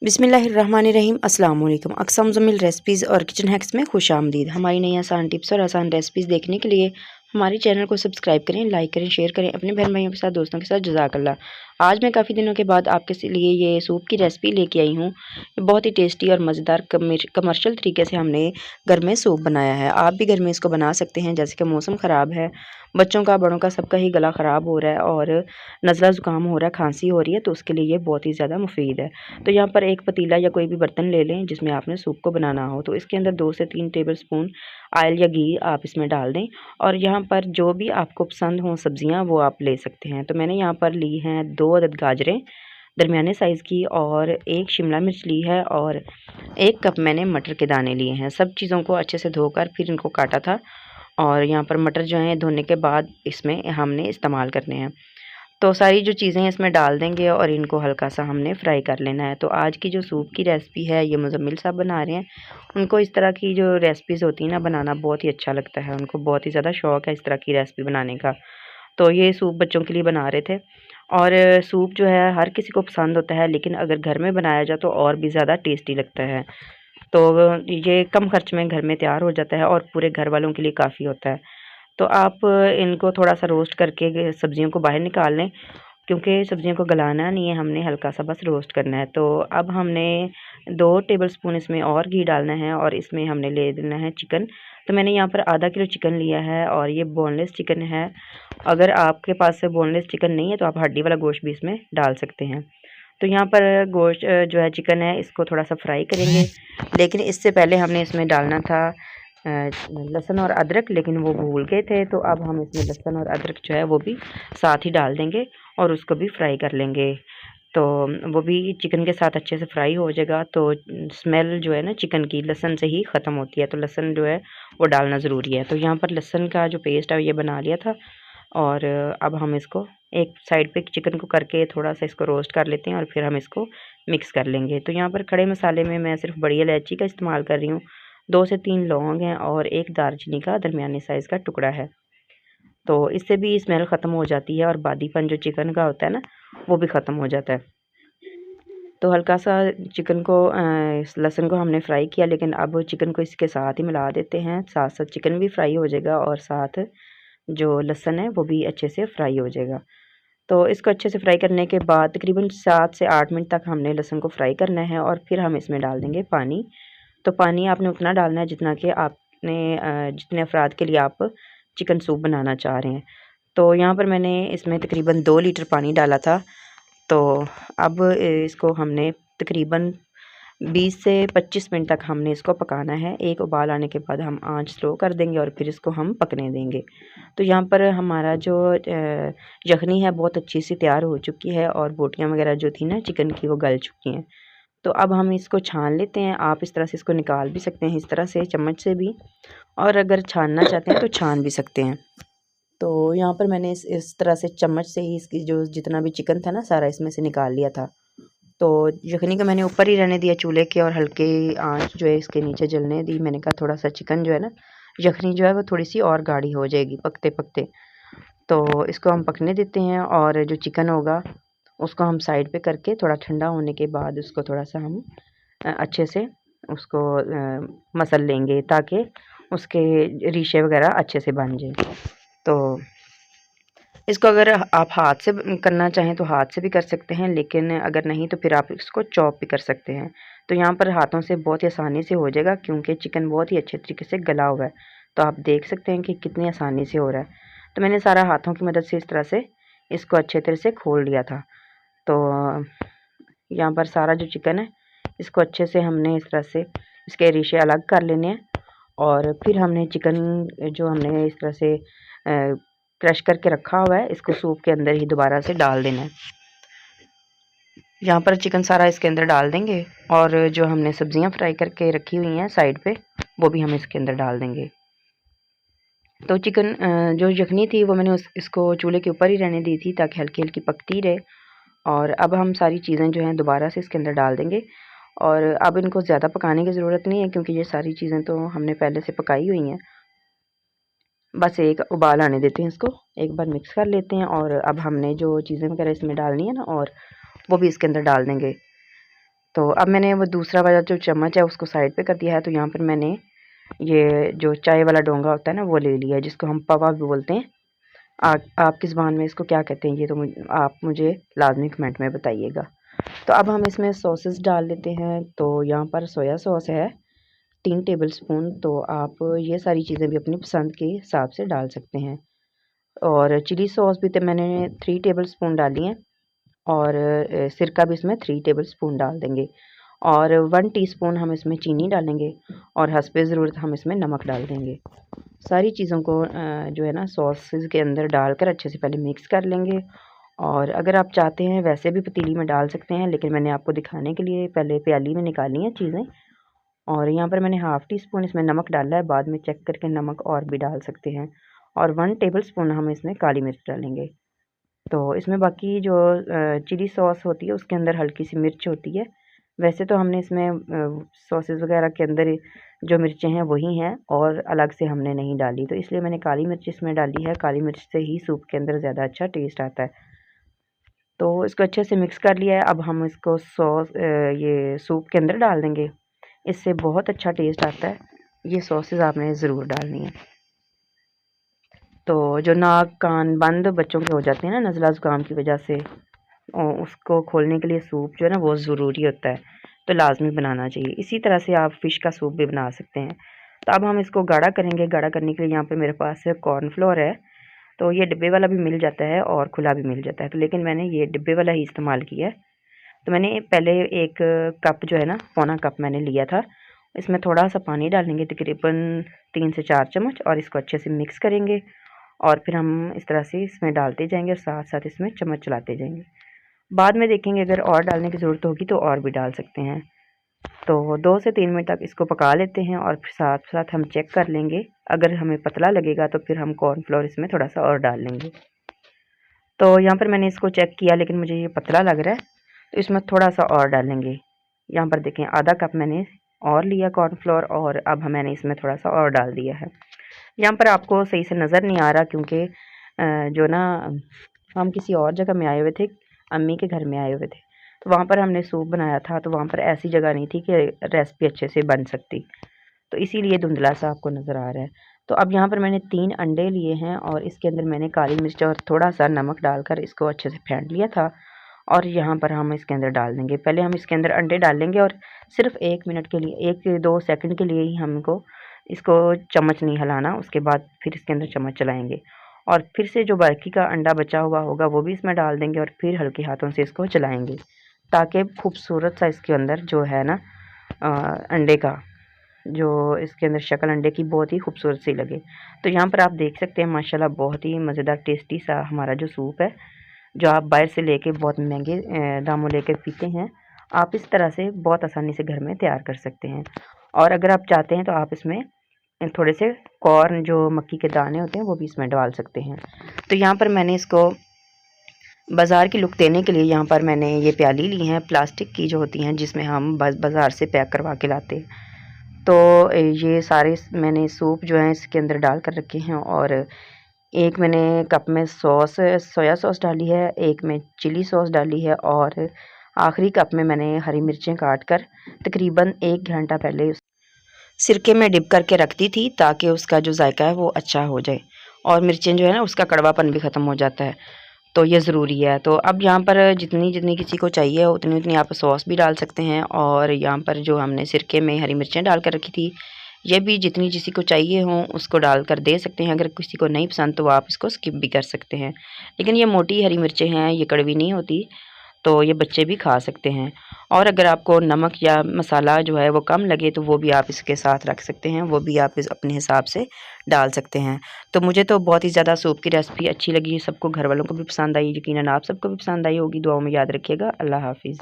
बिस्मिल्लाहिर्रहमानिर्रहीम अस्सलाम वालेकुम। अक़सा मुज़म्मिल रेसिपीज़ और किचन हैक्स में खुश आमदीद। हमारी नई आसान टिप्स और आसान रेसिपीज़ देखने के लिए हमारे चैनल को सब्सक्राइब करें, लाइक करें, शेयर करें अपने बहन भाइयों के साथ, दोस्तों के साथ। जज़ाकल्लाह। आज मैं काफ़ी दिनों के बाद आपके लिए ये सूप की रेसिपी लेके आई हूँ। बहुत ही टेस्टी और मज़ेदार कमर्शियल तरीके से हमने घर में सूप बनाया है। आप भी घर में इसको बना सकते हैं। जैसे कि मौसम ख़राब है, बच्चों का, बड़ों का, सबका ही गला ख़राब हो रहा है और नज़ला ज़ुकाम हो रहा है, खांसी हो रही है, तो उसके लिए ये बहुत ही ज़्यादा मुफीद है। तो यहाँ पर एक पतीला या कोई भी बर्तन ले लें जिसमें आपने सूप को बनाना हो। तो इसके अंदर 2 से 3 टेबलस्पून ऑयल या घी आप इसमें डाल दें और यहाँ पर जो भी आपको पसंद हों सब्ज़ियाँ वो आप ले सकते हैं। तो मैंने यहाँ पर ली हैं 2 अदद गाजरें दरमियाने साइज़ की और 1 शिमला मिर्च ली है और 1 कप मैंने मटर के दाने लिए हैं। सब चीज़ों को अच्छे से धोकर फिर इनको काटा था और यहाँ पर मटर जो हैं धोने के बाद इसमें हमने इस्तेमाल करने हैं। तो सारी जो चीज़ें हैं इसमें डाल देंगे और इनको हल्का सा हमने फ्राई कर लेना है। तो आज की जो सूप की रेसिपी है ये मुज़म्मिल साहब बना रहे हैं। उनको इस तरह की जो रेसिपीज़ होती हैं ना बनाना बहुत ही अच्छा लगता है। उनको बहुत ही ज़्यादा शौक़ है इस तरह की रेसिपी बनाने का। तो ये सूप बच्चों के लिए बना रहे थे और सूप जो है हर किसी को पसंद होता है, लेकिन अगर घर में बनाया जाए तो और भी ज़्यादा टेस्टी लगता है। तो ये कम खर्च में घर में तैयार हो जाता है और पूरे घर वालों के लिए काफ़ी होता है। तो आप इनको थोड़ा-सा रोस्ट करके सब्ज़ियों को बाहर निकाल लें, क्योंकि सब्ज़ियों को गलाना नहीं है, हमने हल्का-सा बस रोस्ट करना है। तो अब हमने 2 टेबलस्पून इसमें और घी डालना है और इसमें हमने ले लेना है चिकन। तो मैंने यहाँ पर आधा किलो चिकन लिया है और ये बोनलेस चिकन है। अगर आपके पास से बोनलेस चिकन नहीं है तो आप हड्डी वाला गोश्त भी इसमें डाल सकते हैं। तो यहाँ पर गोश्त जो है चिकन है इसको थोड़ा-सा फ्राई करेंगे, लेकिन इससे पहले हमने इसमें डालना था लहसुन और अदरक, लेकिन वो भूल गए थे। तो अब हम इसमें लहसुन और अदरक जो है वो भी साथ ही डाल देंगे और उसको भी फ्राई कर लेंगे। तो वो भी चिकन के साथ अच्छे से फ्राई हो जाएगा। तो स्मेल जो है ना चिकन की लहसुन से ही ख़त्म होती है, तो लहसुन जो है वो डालना ज़रूरी है। तो यहाँ पर लहसुन का जो पेस्ट है ये बना लिया था और अब हम इसको एक साइड पे चिकन को करके थोड़ा-सा इसको रोस्ट कर लेते हैं और फिर हम इसको मिक्स कर लेंगे। तो यहाँ पर खड़े मसाले में मैं सिर्फ बड़ी इलायची का इस्तेमाल कर रही हूँ, 2 से 3 लौंग हैं और 1 दालचीनी का दरमियाने साइज़ का टुकड़ा है। तो इससे भी स्मेल ख़त्म हो जाती है और बादीपन जो चिकन का होता है ना वो भी ख़त्म हो जाता है। तो हल्का-सा चिकन को लहसुन को हमने फ्राई किया, लेकिन अब चिकन को इसके साथ ही मिला देते हैं। साथ-साथ चिकन भी फ्राई हो जाएगा और साथ जो लहसुन है वो भी अच्छे से फ्राई हो जाएगा। तो इसको अच्छे से फ्राई करने के बाद तकरीबन 7 से 8 मिनट तक हमने लहसुन को फ्राई करना है और फिर हम इसमें डाल देंगे पानी। तो पानी आपने उतना डालना है जितना कि आपने जितने अफराद के लिए आप चिकन सूप बनाना चाह रहे हैं। तो यहाँ पर मैंने इसमें तकरीबन 2 लीटर पानी डाला था। तो अब इसको हमने तकरीबन 20 से 25 मिनट तक हमने इसको पकाना है। एक उबाल आने के बाद हम आँच स्लो कर देंगे और फिर इसको हम पकने देंगे। तो यहाँ पर हमारा जो यखनी है बहुत अच्छी सी तैयार हो चुकी है और बोटियाँ वगैरह जो थी ना चिकन की वो गल चुकी हैं। तो अब हम इसको छान लेते हैं। आप इस तरह से इसको निकाल भी सकते हैं, इस तरह से चम्मच से भी, और अगर छानना चाहते हैं तो छान भी सकते हैं। तो यहाँ पर मैंने इस तरह से चम्मच से ही इसकी जो जितना भी चिकन था ना सारा इसमें से निकाल लिया था। तो यखनी को मैंने ऊपर ही रहने दिया चूल्हे के और हल्के आंच जो है इसके नीचे जलने दी। मैंने कहा थोड़ा सा चिकन जो है ना यखनी जो है वो थोड़ी सी और गाढ़ी हो जाएगी पकते पकते। तो इसको हम पकने देते हैं और जो चिकन होगा उसको हम साइड पे करके थोड़ा ठंडा होने के बाद उसको थोड़ा सा हम अच्छे से उसको मसल लेंगे ताकि उसके रीशे वगैरह अच्छे से बन जाए। तो इसको अगर आप हाथ से करना चाहें तो हाथ से भी कर सकते हैं, लेकिन अगर नहीं तो फिर आप इसको चॉप भी कर सकते हैं। तो यहाँ पर हाथों से बहुत ही आसानी से हो जाएगा क्योंकि चिकन बहुत ही अच्छे तरीके से गला हुआ है। तो आप देख सकते हैं कि कितनी आसानी से हो रहा है। तो मैंने सारा हाथों की मदद से इस तरह से इसको अच्छे तरह से खोल लिया था। तो यहाँ पर सारा जो चिकन है इसको अच्छे से हमने इस तरह से इसके रेशे अलग कर लेने हैं और फिर हमने चिकन जो हमने इस तरह से क्रश करके रखा हुआ है इसको सूप के अंदर ही दोबारा से डाल देना है। यहाँ पर चिकन सारा इसके अंदर डाल देंगे और जो हमने सब्जियां फ्राई करके रखी हुई हैं साइड पे वो भी हम इसके अंदर डाल देंगे। तो चिकन जो यखनी थी वो मैंने इसको चूल्हे के ऊपर ही रहने दी थी ताकि हल्की हल्की पकती रहे। और अब हम सारी चीज़ें जो हैं दोबारा से इसके अंदर डाल देंगे और अब इनको ज़्यादा पकाने की ज़रूरत नहीं है क्योंकि ये सारी चीज़ें तो हमने पहले से पकाई हुई हैं। बस एक उबाल आने देते हैं इसको, एक बार मिक्स कर लेते हैं और अब हमने जो चीज़ें वगैरह इसमें डालनी है ना और वो भी इसके अंदर डाल देंगे। तो अब मैंने वो दूसरा वाला जो चम्मच है उसको साइड पे कर दिया है। तो यहाँ पर मैंने ये जो चाय वाला डोंगा होता है ना वो ले लिया है, जिसको हम पवा भी बोलते हैं। आपकी ज़ुबान में इसको क्या कहते हैं ये तो आप मुझे लाजमी कमेंट में बताइएगा। तो अब हम इसमें सॉसेस डाल देते हैं। तो यहाँ पर सोया सॉस है 3 टेबल स्पून। तो आप ये सारी चीज़ें भी अपनी पसंद के हिसाब से डाल सकते हैं। और चिली सॉस भी तो मैंने 3 टेबल स्पून डाली हैं। और सिरका भी इसमें 3 टेबल स्पून डाल देंगे। और 1 टीस्पून हम इसमें चीनी डालेंगे और हस्बे ज़रूरत हम इसमें नमक डाल देंगे। सारी चीज़ों को जो है ना सॉसेस के अंदर डालकर अच्छे से पहले मिक्स कर लेंगे। और अगर आप चाहते हैं वैसे भी पतीली में डाल सकते हैं, लेकिन मैंने आपको दिखाने के लिए पहले प्याली में निकाली हैं चीज़ें। और यहाँ पर मैंने हाफ़ टी स्पून इसमें नमक डाला है, बाद में चेक करके नमक और भी डाल सकते हैं। और 1 टेबल स्पून हम इसमें काली मिर्च डालेंगे। तो इसमें बाकी जो चिली सॉस होती है उसके अंदर हल्की सी मिर्च होती है। वैसे तो हमने इसमें सॉसेस वगैरह के अंदर जो मिर्चें हैं वही हैं और अलग से हमने नहीं डाली, तो इसलिए मैंने काली मिर्च इसमें डाली है। काली मिर्च से ही सूप के अंदर ज़्यादा अच्छा टेस्ट आता है। तो इसको अच्छे से मिक्स कर लिया है। अब हम इसको ये सूप के अंदर डाल देंगे। इससे बहुत अच्छा टेस्ट आता है। ये सॉसेस आपने ज़रूर डालनी है। तो जो नाक कान बंद बच्चों के हो जाते हैं ना नज़ला ज़ुकाम की वजह से, उसको खोलने के लिए सूप जो है ना बहुत ज़रूरी होता है, तो लाजमी बनाना चाहिए। इसी तरह से आप फ़िश का सूप भी बना सकते हैं। तो अब हम इसको गाढ़ा करेंगे। गाढ़ा करने के लिए यहाँ पे मेरे पास कॉर्नफ्लोर है। तो ये डिब्बे वाला भी मिल जाता है और खुला भी मिल जाता है, तो लेकिन मैंने ये डिब्बे वाला ही इस्तेमाल किया है। तो मैंने पहले 1 कप जो है ना पौना कप मैंने लिया था। इसमें थोड़ा सा पानी डालेंगे, तकरीबन 3 से 4 चम्मच, और इसको अच्छे से मिक्स करेंगे। और फिर हम इस तरह से इसमें डालते जाएंगे और साथ साथ इसमें चम्मच चलाते जाएंगे। बाद में देखेंगे अगर और डालने की ज़रूरत होगी तो और भी डाल सकते हैं। तो 2 से 3 मिनट तक इसको पका लेते हैं और फिर साथ साथ हम चेक कर लेंगे। अगर हमें पतला लगेगा तो फिर हम कॉर्नफ्लोर इसमें थोड़ा सा और डाल लेंगे। तो यहाँ पर मैंने इसको चेक किया, लेकिन मुझे ये पतला लग रहा है, तो इसमें थोड़ा सा और डालेंगे। यहाँ पर देखें आधा कप मैंने और लिया कॉर्नफ्लोर, और अब मैंने इसमें थोड़ा सा और डाल दिया है। यहाँ पर आपको सही से नज़र नहीं आ रहा क्योंकि जो ना हम किसी और जगह में आए हुए थे, अम्मी के घर में आए हुए थे, तो वहाँ पर हमने सूप बनाया था। तो वहाँ पर ऐसी जगह नहीं थी कि रेसिपी अच्छे से बन सकती, तो इसीलिए धुंधला सा आपको नज़र आ रहा है। तो अब यहाँ पर मैंने 3 अंडे लिए हैं और इसके अंदर मैंने काली मिर्च और थोड़ा सा नमक डालकर इसको अच्छे से फेंट लिया था। और यहाँ पर हम इसके अंदर डाल देंगे। पहले हम इसके अंदर अंडे डाल लेंगे और सिर्फ 1 मिनट के लिए, 1-2 सेकंड के लिए ही हमको इसको चम्मच नहीं हिलाना। उसके बाद फिर इसके अंदर चम्मच चलाएंगे और फिर से जो बाकी का अंडा बचा हुआ होगा वो भी इसमें डाल देंगे और फिर हल्के हाथों से इसको चलाएंगे, ताकि खूबसूरत सा इसके अंदर जो है ना अंडे का जो इसके अंदर शक्ल अंडे की बहुत ही खूबसूरत सी लगे। तो यहाँ पर आप देख सकते हैं माशाल्लाह बहुत ही मज़ेदार टेस्टी सा हमारा जो सूप है, जो आप बाहर से लेके बहुत महंगे दामों लेकर पीते हैं, आप इस तरह से बहुत आसानी से घर में तैयार कर सकते हैं। और अगर आप चाहते हैं तो आप इसमें थोड़े से कॉर्न जो मक्की के दाने होते हैं वो भी इसमें डाल सकते हैं। तो यहाँ पर मैंने इसको बाज़ार की लुक देने के लिए यहाँ पर मैंने ये प्याली ली हैं प्लास्टिक की जो होती हैं, जिसमें हम बाज़ार से पैक करवा के लाते हैं। तो ये सारे मैंने सूप जो हैं इसके अंदर डाल कर रखे हैं। और एक मैंने कप में सोया सॉस डाली है, एक में चिली सॉस डाली है, और आखिरी कप में मैंने हरी मिर्चें काट कर तकरीबन 1 घंटा पहले सिरके में डिप करके रखती थी, ताकि उसका जो जायका है वो अच्छा हो जाए और मिर्चें जो है ना उसका कड़वापन भी ख़त्म हो जाता है। तो ये ज़रूरी है। तो अब यहाँ पर जितनी जितनी किसी को चाहिए उतनी उतनी आप सॉस भी डाल सकते हैं। और यहाँ पर जो हमने सिरके में हरी मिर्चें डाल कर रखी थी, ये भी जितनी किसी को चाहिए हो उसको डाल कर दे सकते हैं। अगर किसी को नहीं पसंद तो आप इसको स्किप भी कर सकते हैं। लेकिन ये मोटी हरी मिर्चें हैं, ये कड़वी नहीं होती, तो ये बच्चे भी खा सकते हैं। और अगर आपको नमक या मसाला जो है वो कम लगे तो वो भी आप इसके साथ रख सकते हैं, वो भी आप अपने हिसाब से डाल सकते हैं। तो मुझे तो बहुत ही ज़्यादा सूप की रेसिपी अच्छी लगी, सबको घर वालों को भी पसंद आई, यकीनन आप सबको भी पसंद आई होगी। दुआओं में याद रखिएगा। अल्लाह हाफिज़।